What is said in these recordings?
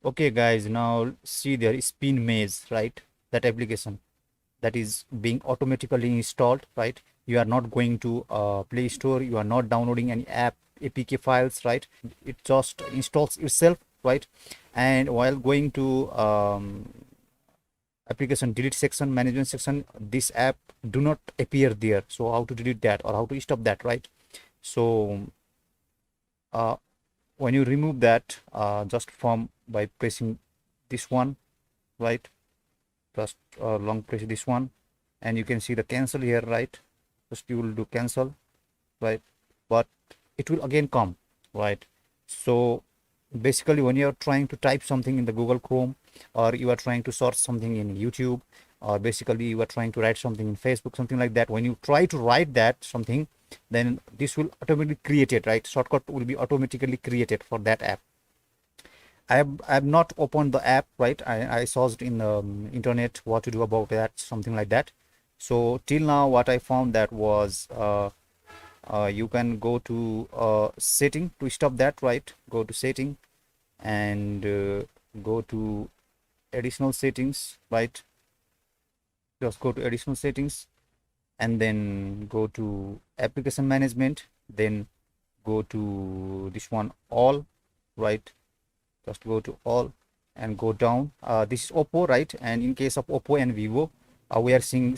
Okay guys, now see there is SpinMaze, right? That application that is being automatically installed, right? You are not going to Play Store, you are not downloading any APK files, right? It just installs itself, right? And while going to application delete section, management section, this app do not appear there. So how to delete that or how to stop that, right? So uh, when you remove that, just from by pressing this one, right? Just long press this one, and you can see the cancel here, right? Just you will do cancel, right? But it will again come, right? So basically when you are trying to type something in the Google Chrome, or you are trying to search something in YouTube, or basically you are trying to write something in Facebook, something like that, when you try to write that something, then this will automatically create it, right? Shortcut will be automatically created for that app. I have not opened the app, right? I searched in the internet what to do about that, something like that. So till now what I found that was you can go to setting to stop that, right? Go to setting and go to additional settings, right? Just go to additional settings and then go to application management, then go to this one, all, right? Just go to all and go down. This is Oppo, right? And in case of Oppo and Vivo, we are seeing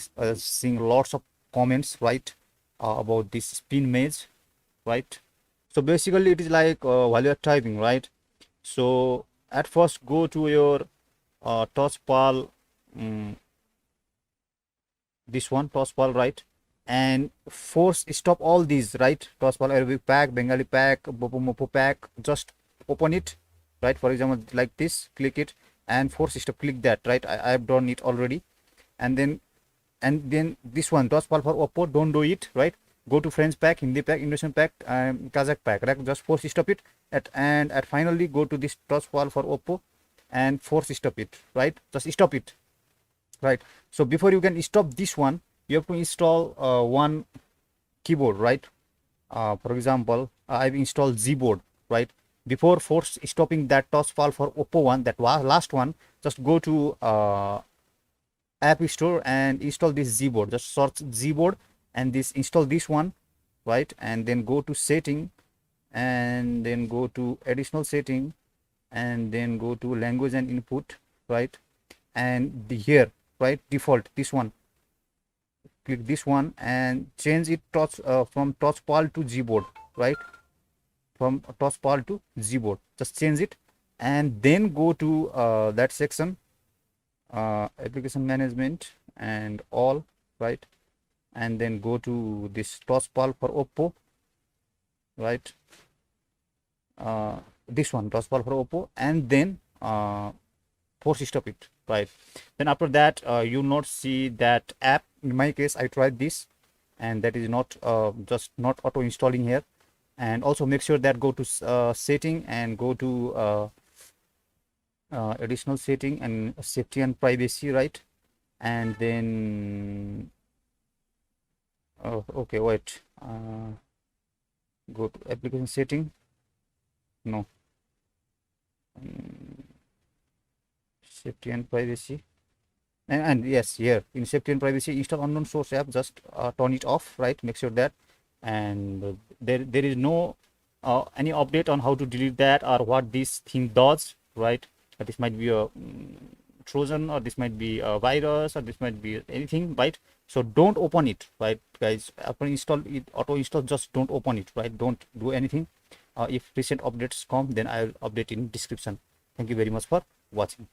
lots of comments, right, about this SpinMaze, right? So basically it is like while you are typing, right? So at first go to your touchpal, this one touchpal, right? And force stop all these, right? Touchpal Arabic pack, Bengali pack, Bopo Mopo pack, just open it, right? For example, like this, click it and force stop, click that, right? I have done it already. And then this one touchpal for Oppo, don't do it, right? Go to French pack, Hindi pack, Indonesian pack, Kazakh pack, right? Just force stop it and finally go to this touchpal for Oppo and force stop it, right? Just stop it, right? So before you can stop this one, you have to install one keyboard, right? For example, I've installed Gboard, right? Before force stopping that touchpal for Oppo one, that was last one, just go to App Store and install this Gboard. Just search Gboard and this install this one, right? And then go to setting and then go to additional setting and then go to language and input, right? And here, right, default, this one, click this one and change it from touchpal to Gboard, right? From touchpal to Gboard, just change it and then go to that section, application management and all, right? And then go to this touchpal for Oppo, right? This one touchpal for Oppo, and then force stop it, right? Then after that you not see that app. In my case I tried this and that is not just not auto installing here. And also make sure that go to setting and go to additional setting and safety and privacy, right? And then okay, wait, go to application setting, no, safety and privacy, and yes, here in safety and privacy, install unknown source app, just turn it off, right? Make sure that, and there is no any update on how to delete that or what this thing does, right? This might be a Trojan, or this might be a virus, or this might be anything, right? So don't open it, right, guys? After install it, auto install, just don't open it, right? Don't do anything. If recent updates come, then I'll update in description. Thank you very much for watching.